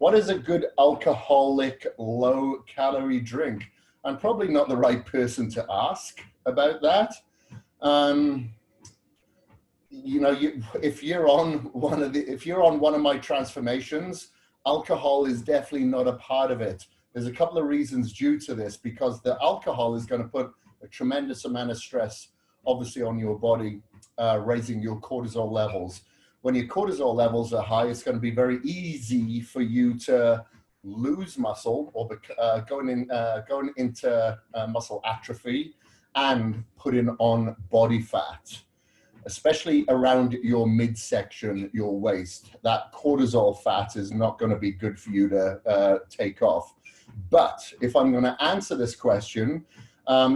What is a good alcoholic, low-calorie drink? I'm probably not the right person to ask about that. You know, if you're on one of my transformations, alcohol is definitely not a part of it. There's a couple of reasons due to this, because the alcohol is going to put a tremendous amount of stress, obviously, on your body, raising your cortisol levels. When your cortisol levels are high, it's going to be very easy for you to lose muscle or going into muscle atrophy and putting on body fat, especially around your midsection, your waist. That cortisol fat is not going to be good for you to take off. But if I'm going to answer this question,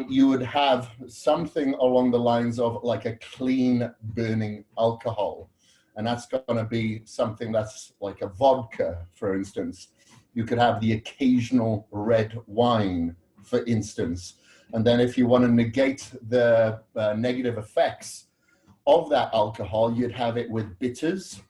you would have something along the lines of like a clean burning alcohol. And that's going to be something that's like a vodka, for instance. You could have the occasional red wine, for instance. And then if you want to negate the negative effects of that alcohol, you'd have it with bitters.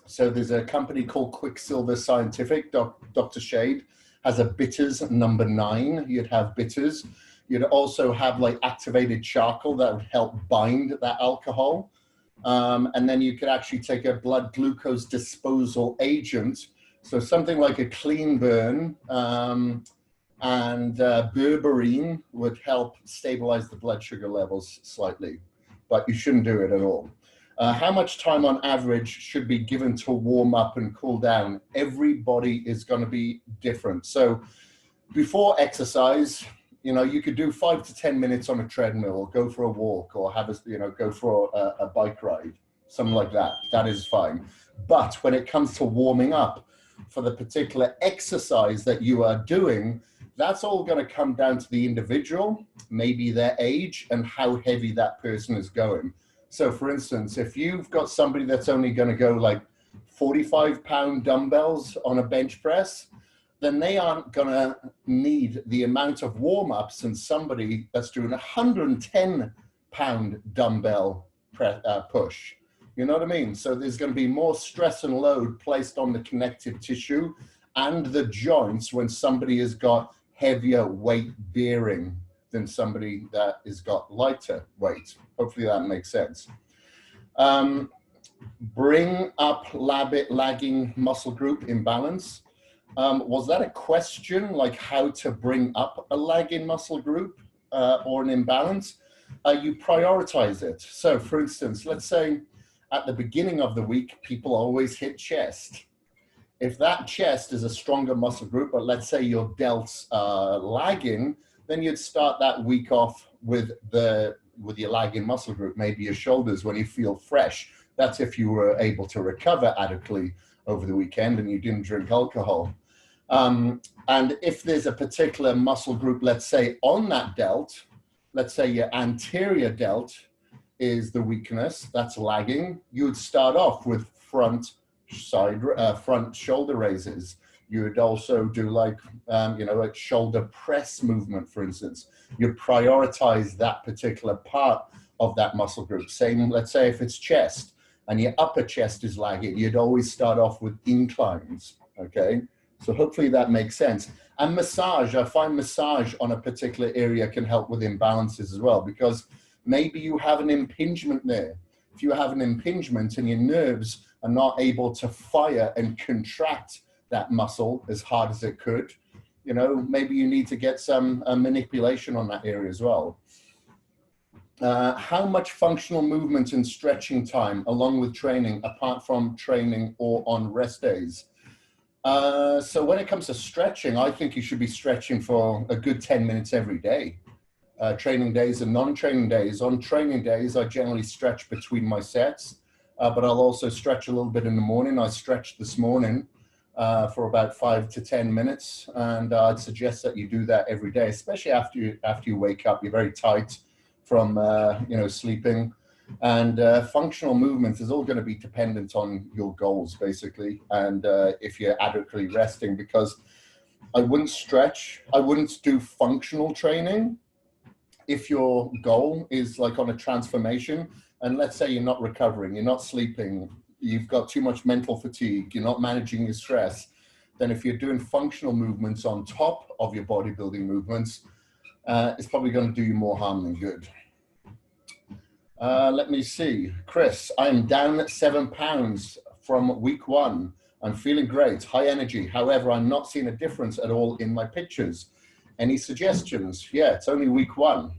So there's a company called Quicksilver Scientific, Dr. Shade, has a bitters number 9. You'd have bitters. You'd also have like activated charcoal that would help bind that alcohol. And then you could actually take a blood glucose disposal agent. So something like a clean burn and berberine would help stabilize the blood sugar levels slightly, but you shouldn't do it at all. How much time on average should be given to warm up and cool down? Everybody is going to be different. So before exercise, you know, you could do 5 to 10 minutes on a treadmill, or go for a walk, or have go for a bike ride, something like that. That is fine. But when it comes to warming up for the particular exercise that you are doing, that's all going to come down to the individual, maybe their age, and how heavy that person is going. So for instance, if you've got somebody that's only going to go like 45-pound dumbbells on a bench press, then they aren't going to need the amount of warm-ups than somebody that's doing a 110-pound dumbbell push. You know what I mean? So there's going to be more stress and load placed on the connective tissue and the joints when somebody has got heavier weight bearing than somebody that has got lighter weight. Hopefully that makes sense. Bring up lagging muscle group imbalance. Was that a question, like how to bring up a lagging muscle group or an imbalance? You prioritize it. So for instance, let's say at the beginning of the week, people always hit chest. If that chest is a stronger muscle group, but let's say your delts are lagging, then you'd start that week off with your lagging muscle group, maybe your shoulders when you feel fresh. That's if you were able to recover adequately over the weekend and you didn't drink alcohol. And if there's a particular muscle group, let's say on that delt, let's say your anterior delt is the weakness, that's lagging, you would start off with front shoulder raises. You would also do like, a shoulder press movement, for instance. You prioritize that particular part of that muscle group. Same, let's say if it's chest and your upper chest is lagging, you'd always start off with inclines, okay? So hopefully that makes sense. And massage, I find massage on a particular area can help with imbalances as well, because maybe you have an impingement there. If you have an impingement and your nerves are not able to fire and contract that muscle as hard as it could, you know, maybe you need to get some manipulation on that area as well. How much functional movement and stretching time along with training, apart from training or on rest days? So when it comes to stretching, I think you should be stretching for a good 10 minutes every day. Training days and non-training days. On training days, I generally stretch between my sets, but I'll also stretch a little bit in the morning. I stretched this morning for about 5 to 10 minutes, and I'd suggest that you do that every day, especially after you wake up. You're very tight from sleeping, and functional movement is all going to be dependent on your goals, basically, and if you're adequately resting. Because I wouldn't stretch, I wouldn't do functional training if your goal is like on a transformation, and let's say you're not recovering, you're not sleeping, you've got too much mental fatigue, you're not managing your stress, than if you're doing functional movements on top of your bodybuilding movements. It's probably going to do you more harm than good. Let me see. Kris, I'm down 7 pounds from week 1. I'm feeling great, high energy. However, I'm not seeing a difference at all in my pictures. Any suggestions? Yeah, it's only week 1.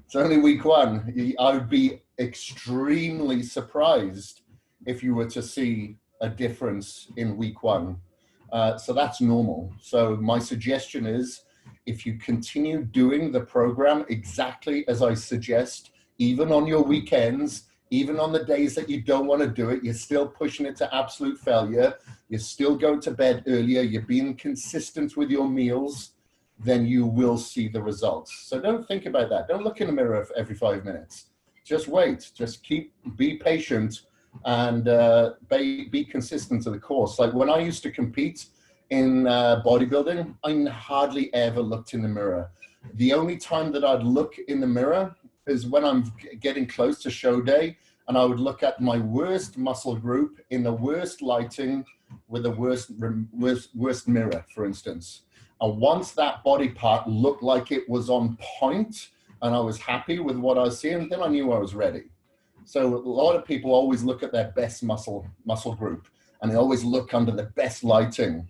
It's only week 1. I would be extremely surprised if you were to see a difference in week 1. So that's normal. So my suggestion is, if you continue doing the program exactly as I suggest, even on your weekends, even on the days that you don't want to do it, you're still pushing it to absolute failure, you're still going to bed earlier, you're being consistent with your meals, then you will see the results. So don't think about that. Don't look in the mirror every 5 minutes. Just wait. Just be patient and be consistent to the course. Like when I used to compete in bodybuilding, I hardly ever looked in the mirror. The only time that I'd look in the mirror is when I'm getting close to show day, and I would look at my worst muscle group in the worst lighting with the worst mirror, for instance. And once that body part looked like it was on point and I was happy with what I was seeing, then I knew I was ready. So a lot of people always look at their best muscle group, and they always look under the best lighting.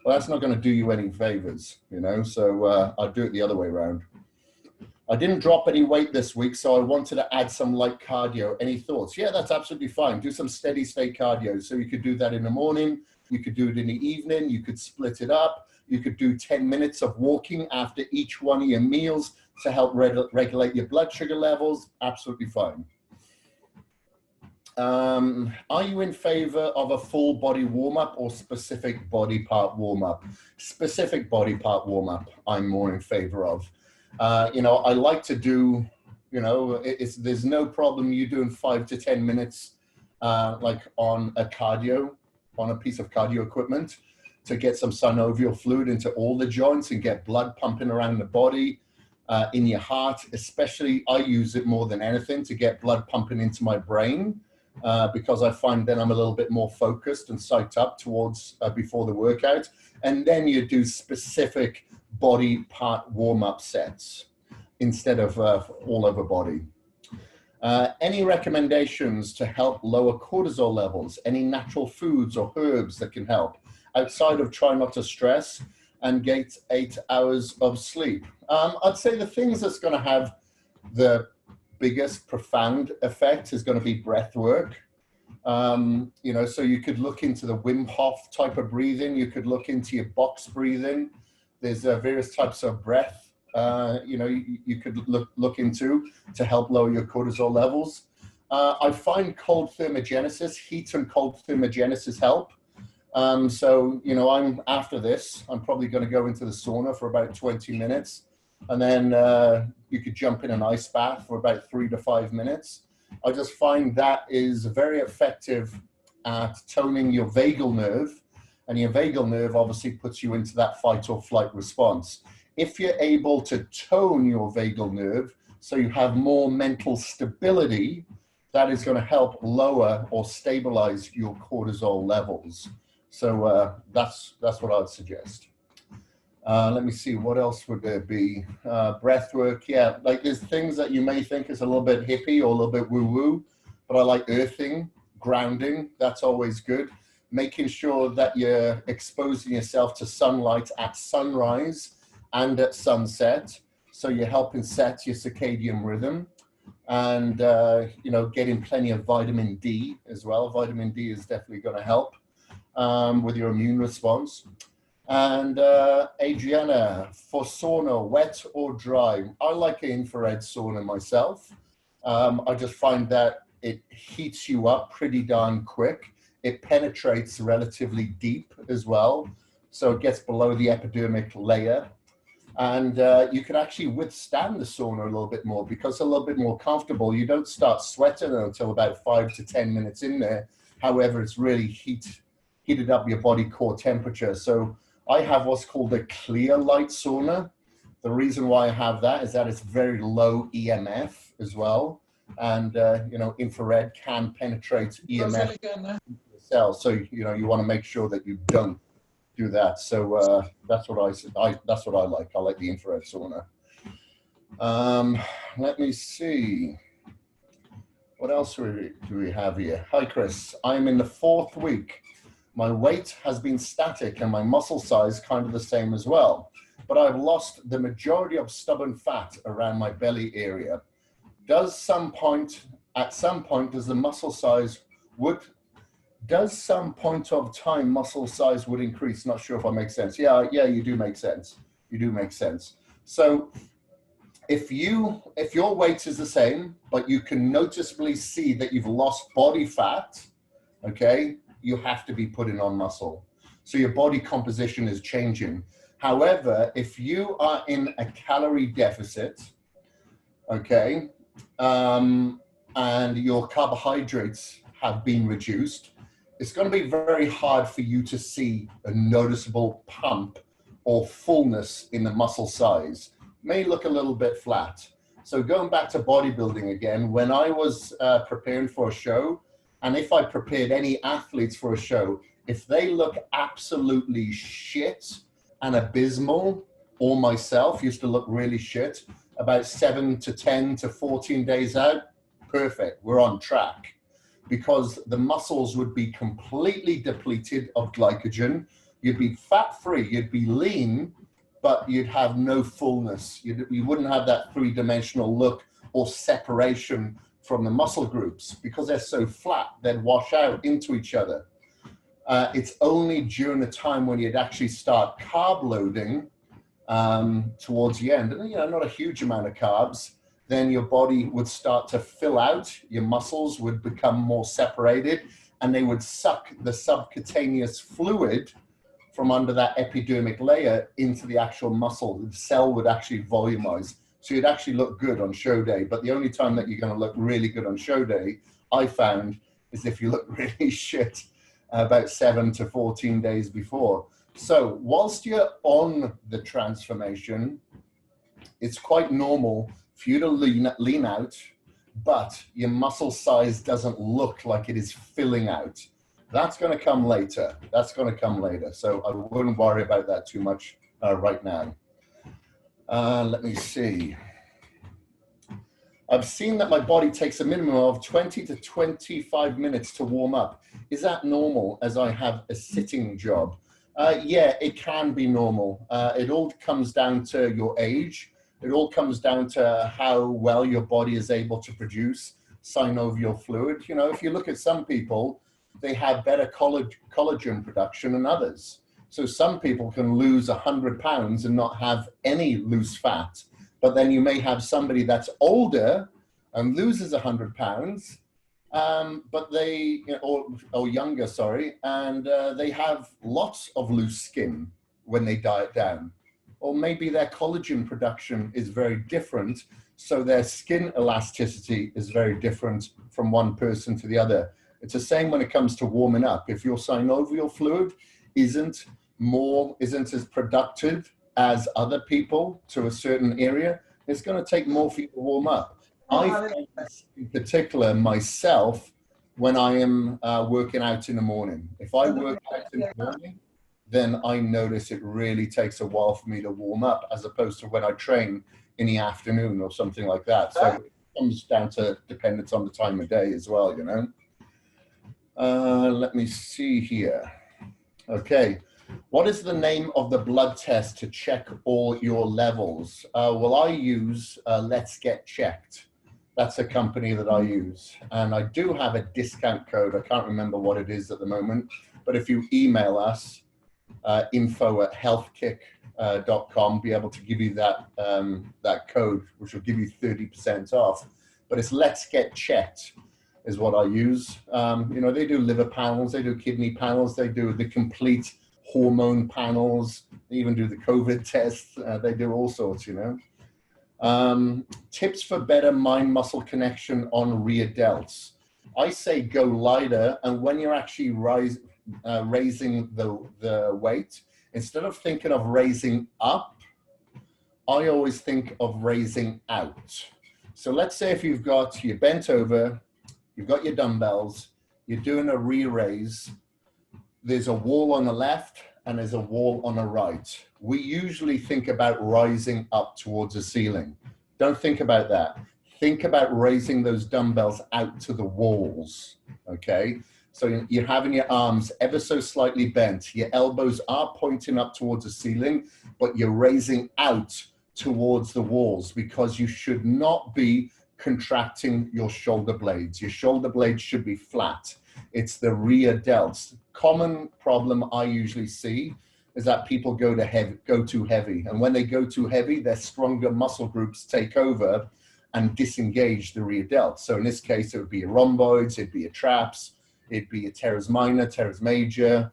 Well, that's not going to do you any favors, you know, so I'll do it the other way around. I didn't drop any weight this week, so I wanted to add some light cardio. Any thoughts? Yeah, that's absolutely fine. Do some steady state cardio. So you could do that in the morning. You could do it in the evening. You could split it up. You could do 10 minutes of walking after each one of your meals to help regulate your blood sugar levels. Absolutely fine. Are you in favor of a full body warm-up or specific body part warm-up? Specific body part warm-up, I'm more in favor of. You know, I like to do, you know, there's no problem you doing 5 to 10 minutes like on a piece of cardio equipment to get some synovial fluid into all the joints and get blood pumping around the body, in your heart. Especially, I use it more than anything to get blood pumping into my brain, because I find then I'm a little bit more focused and psyched up towards before the workout. And then you do specific body part warm-up sets instead of all over body. Any recommendations to help lower cortisol levels? Any natural foods or herbs that can help outside of try not to stress and get 8 hours of sleep? I'd say the things that's going to have the biggest profound effect is going to be breath work. You know, so you could look into the Wim Hof type of breathing. You could look into your box breathing. There's various types of breath, you know, you could look into to help lower your cortisol levels. I find cold thermogenesis, heat and cold thermogenesis help. So, you know, after this, I'm probably going to go into the sauna for about 20 minutes. And then you could jump in an ice bath for about 3 to 5 minutes. I just find that is very effective at toning your vagal nerve. And your vagal nerve obviously puts you into that fight or flight response. If you're able to tone your vagal nerve so you have more mental stability, that is going to help lower or stabilize your cortisol levels. So that's what I'd suggest. Let me see, what else would there be? Breath work, yeah. Like there's things that you may think is a little bit hippie or a little bit woo-woo, but I like earthing, grounding, that's always good. Making sure that you're exposing yourself to sunlight at sunrise and at sunset. So you're helping set your circadian rhythm, and, you know, getting plenty of vitamin D as well. Vitamin D is definitely going to help with your immune response. And Adriana, for sauna, wet or dry? I like an infrared sauna myself. I just find that it heats you up pretty darn quick. It penetrates relatively deep as well, so it gets below the epidermic layer. And you can actually withstand the sauna a little bit more because it's a little bit more comfortable. You don't start sweating until about 5 to 10 minutes in there. However, it's really heated up your body core temperature. So I have what's called a clear light sauna. The reason why I have that is that it's very low EMF as well. And, you know, infrared can penetrate EMF cells. So, you know, you want to make sure that you don't do that. So that's what that's what I like. I like the infrared sauna. Let me see. What else do we have here? Hi, Kris. I'm in the 4th week. My weight has been static and my muscle size kind of the same as well. But I've lost the majority of stubborn fat around my belly area. At some point, does the muscle size does some point of time muscle size would increase? Not sure if I make sense. Yeah, you do make sense. You do make sense. So if your weight is the same, but you can noticeably see that you've lost body fat, okay, you have to be putting on muscle. So your body composition is changing. However, if you are in a calorie deficit, okay, and your carbohydrates have been reduced, it's going to be very hard for you to see a noticeable pump or fullness in the muscle size. May look a little bit flat. So going back to bodybuilding again, when I was preparing for a show, and if I prepared any athletes for a show, if they look absolutely shit and abysmal, or myself used to look really shit, about 7 to 10 to 14 days out, perfect, we're on track. Because the muscles would be completely depleted of glycogen. You'd be fat-free, you'd be lean, but you'd have no fullness. You wouldn't have that 3-dimensional look or separation from the muscle groups because they're so flat, they'd wash out into each other. It's only during the time when you'd actually start carb loading towards the end, and not a huge amount of carbs, then your body would start to fill out, your muscles would become more separated, and they would suck the subcutaneous fluid from under that epidermic layer into the actual muscle. The cell would actually volumize. So you'd actually look good on show day. But the only time that you're going to look really good on show day, I found, is if you look really shit about 7 to 14 days before. So whilst you're on the transformation, it's quite normal for you to lean out, but your muscle size doesn't look like it is filling out. That's going to come later. That's going to come later. So I wouldn't worry about that too much right now. Let me see. I've seen that my body takes a minimum of 20 to 25 minutes to warm up. Is that normal as I have a sitting job? Yeah, it can be normal. It all comes down to your age. It all comes down to how well your body is able to produce synovial fluid. If you look at some people, they have better collagen production than others. So some people can lose 100 pounds and not have any loose fat. But then you may have somebody that's older and loses 100 pounds, but they, or younger, sorry, and they have lots of loose skin when they diet down. Or maybe their collagen production is very different, so their skin elasticity is very different from one person to the other. It's the same when it comes to warming up. If your synovial fluid isn't as productive as other people to a certain area, it's going to take more for you to warm up. I find this in particular myself when I am working out in the morning. If I work out in the morning, then I notice it really takes a while for me to warm up, as opposed to when I train in the afternoon or something like that. So it comes down to dependence on the time of day as well, Let me see here. Okay. What is the name of the blood test to check all your levels? Well, I use Let's Get Checked. That's a company that I use. And I do have a discount code. I can't remember what it is at the moment. But if you email us, info@healthkick.com, be able to give you that code, which will give you 30% off. But it's Let's Get Checked is what I use. They do liver panels, they do kidney panels, they do the complete hormone panels, they even do the COVID tests, they do all sorts, Tips for better mind-muscle connection on rear delts. I say go lighter, and when you're actually raising the weight, instead of thinking of raising up, I always think of raising out. So let's say if you're bent over, you've got your dumbbells, you're doing a rear raise, there's a wall on the left and there's a wall on the right. We usually think about rising up towards the ceiling. Don't think about that. Think about raising those dumbbells out to the walls, okay? So you're having your arms ever so slightly bent. Your elbows are pointing up towards the ceiling, but you're raising out towards the walls because you should not be contracting your shoulder blades. Your shoulder blades should be flat. It's the rear delts. Common problem I usually see is that people go too heavy. And when they go too heavy, their stronger muscle groups take over and disengage the rear delts. So in this case, it would be your rhomboids, it'd be your traps, it'd be your teres minor, teres major,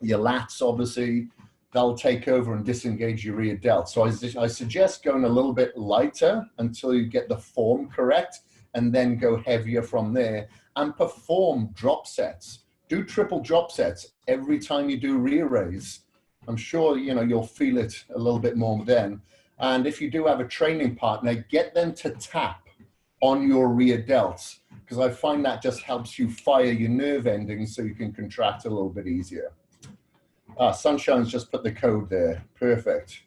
your lats, obviously. They'll take over and disengage your rear delts. So I suggest going a little bit lighter until you get the form correct, and then go heavier from there and perform drop sets. Do triple drop sets every time you do rear raise. I'm sure you'll feel it a little bit more then. And if you do have a training partner, get them to tap on your rear delts, because I find that just helps you fire your nerve endings so you can contract a little bit easier. Sunshine's just put the code there. Perfect.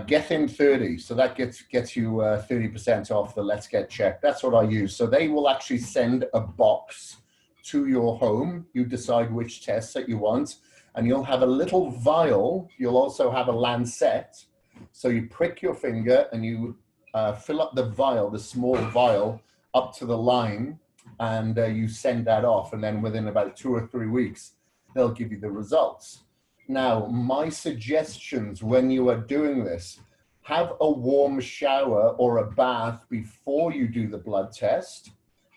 Gethin 30. So that gets you 30% off the Let's Get Checked. That's what I use. So they will actually send a box to your home. You decide which tests that you want, and you'll have a little vial. You'll also have a lancet. So you prick your finger and you fill up the vial, the small vial, up to the line, and you send that off. And then within about 2 or 3 weeks, they'll give you the results. Now, my suggestions when you are doing this, have a warm shower or a bath before you do the blood test.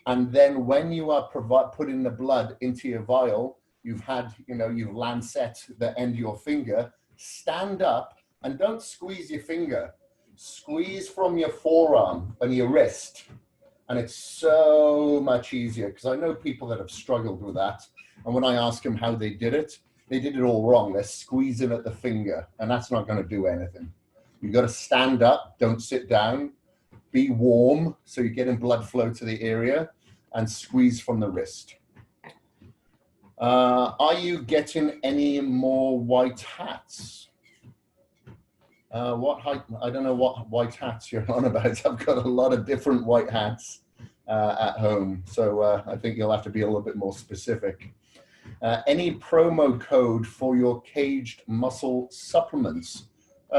And then when you are putting the blood into your vial, you've lancet the end of your finger, stand up and don't squeeze your finger. Squeeze from your forearm and your wrist. And it's so much easier, because I know people that have struggled with that. And when I ask them how they did it all wrong. They're squeezing at the finger, and that's not going to do anything. You've got to stand up, don't sit down, be warm so you're getting blood flow to the area, and squeeze from the wrist. Are you getting any more white hats? What height? I don't know what white hats you're on about. I've got a lot of different white hats at home, so I think you'll have to be a little bit more specific. Any promo code for your caged muscle supplements?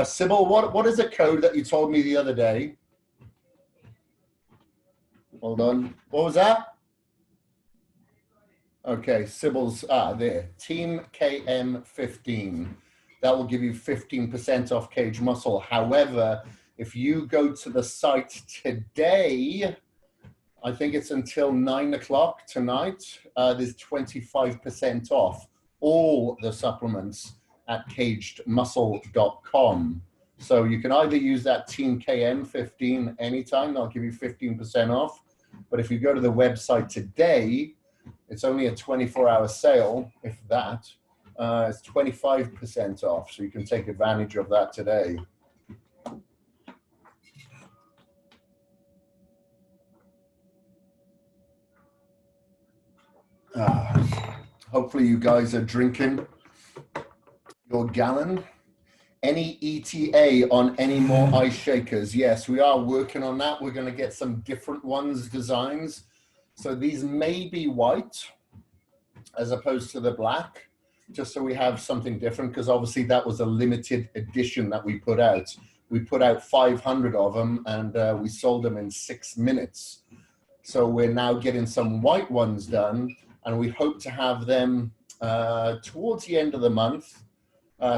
Sybil, what is a code that you told me the other day? Hold on. What was that? Okay, Sybil's, there. Team KM15. That will give you 15% off Cage Muscle. However, if you go to the site today, I think it's until 9 o'clock tonight, there's 25% off all the supplements at cagedmuscle.com. So you can either use that Team KM15 anytime, they'll give you 15% off. But if you go to the website today, it's only a 24-hour sale, if that. It's 25% off, so you can take advantage of that today. Hopefully you guys are drinking your gallon. Any ETA on any more ice shakers? Yes, we are working on that. We're going to get some different ones, designs. So these may be white as opposed to the black, just so we have something different, because obviously that was a limited edition that we put out. We put out 500 of them, and we sold them in 6 minutes. So we're now getting some white ones done, and we hope to have them towards the end of the month.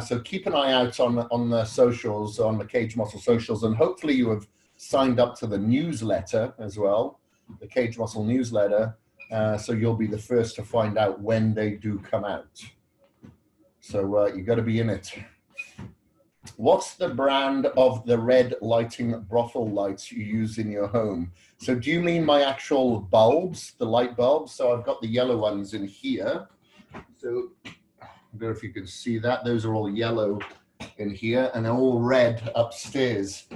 So keep an eye out on the socials, on the Cage Muscle socials, and hopefully you have signed up to the newsletter as well, the Cage Muscle newsletter, so you'll be the first to find out when they do come out. So you got to be in it. What's the brand of the red lighting brothel lights you use in your home? So do you mean my actual bulbs, the light bulbs? So I've got the yellow ones in here. So I don't know if you can see that. Those are all yellow in here, and they're all red upstairs.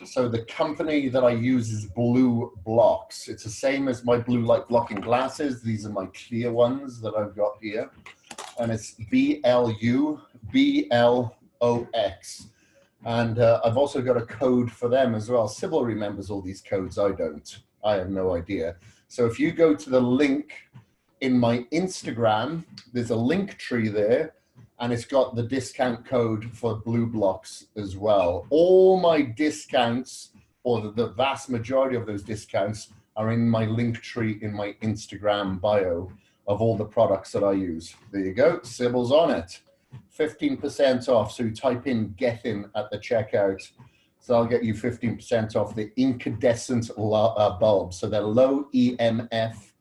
So the company that I use is Blue Blocks. It's the same as my blue light blocking glasses. These are my clear ones that I've got here. and it's BLUBLOX. And I've also got a code for them as well. Sybil remembers all these codes. I don't. I have no idea. So if you go to the link in my Instagram, there's a link tree there, and it's got the discount code for Blue Blocks as well. All my discounts, or the vast majority of those discounts, are in my link tree in my Instagram bio of all the products that I use. There you go, Sybil's on it. 15% off, so you type in Gethin at the checkout. So I'll get you 15% off the incandescent bulbs. So they're low EMF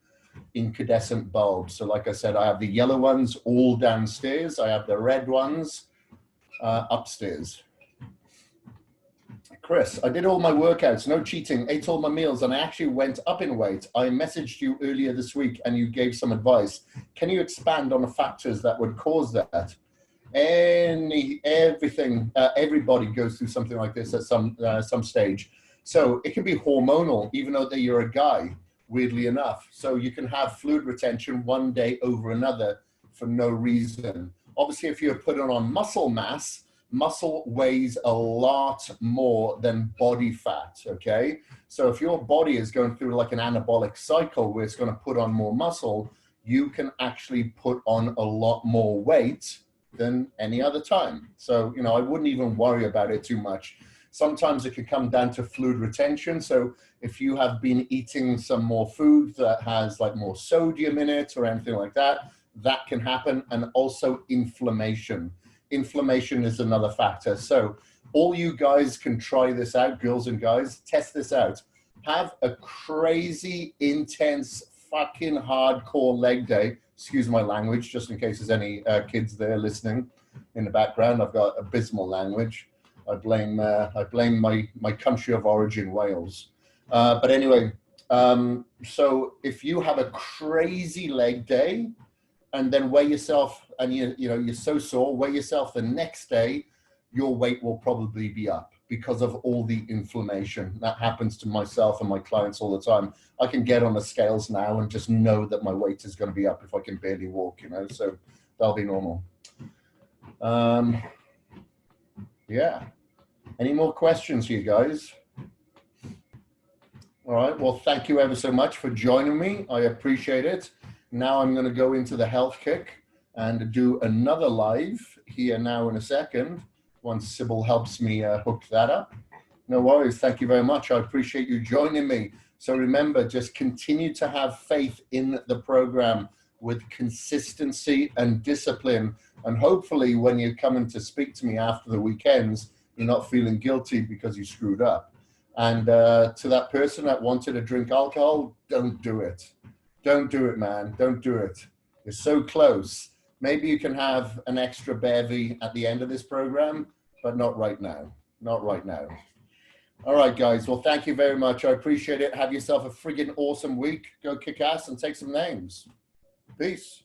incandescent bulbs. So like I said, I have the yellow ones all downstairs. I have the red ones upstairs. Kris, I did all my workouts, no cheating, ate all my meals, and I actually went up in weight. I messaged you earlier this week and you gave some advice. Can you expand on the factors that would cause that? Everybody goes through something like this at some stage. So it can be hormonal, even though that you're a guy, weirdly enough. So you can have fluid retention one day over another for no reason. Obviously, if you're putting on muscle mass, muscle weighs a lot more than body fat, okay? So if your body is going through like an anabolic cycle where it's going to put on more muscle, you can actually put on a lot more weight than any other time. So, you know, I wouldn't even worry about it too much. Sometimes it can come down to fluid retention. So if you have been eating some more food that has like more sodium in it or anything like that, that can happen. And also inflammation. Inflammation is another factor. So all you guys can try this out, girls and guys, test this out. Have a crazy, intense, fucking hardcore leg day. Excuse my language, just in case there's any kids there listening in the background. I've got abysmal language. I blame my country of origin, Wales. But anyway, so if you have a crazy leg day and then weigh yourself and you're so sore, weigh yourself the next day, your weight will probably be up because of all the inflammation. That happens to myself and my clients all the time. I can get on the scales now and just know that my weight is going to be up if I can barely walk, you know, so that'll be normal. Yeah. Any more questions, you guys? All right. Well, thank you ever so much for joining me. I appreciate it. Now I'm going to go into the health kick and do another live here now in a second, once Sybil helps me hook that up. No worries. Thank you very much. I appreciate you joining me. So remember, just continue to have faith in the program with consistency and discipline. And hopefully when you're coming to speak to me after the weekends, you're not feeling guilty because you screwed up. And to that person that wanted to drink alcohol, don't do it. Don't do it, man. Don't do it. You're so close. Maybe you can have an extra bevy at the end of this program, but not right now. Not right now. All right, guys. Well, thank you very much. I appreciate it. Have yourself a friggin' awesome week. Go kick ass and take some names. Peace.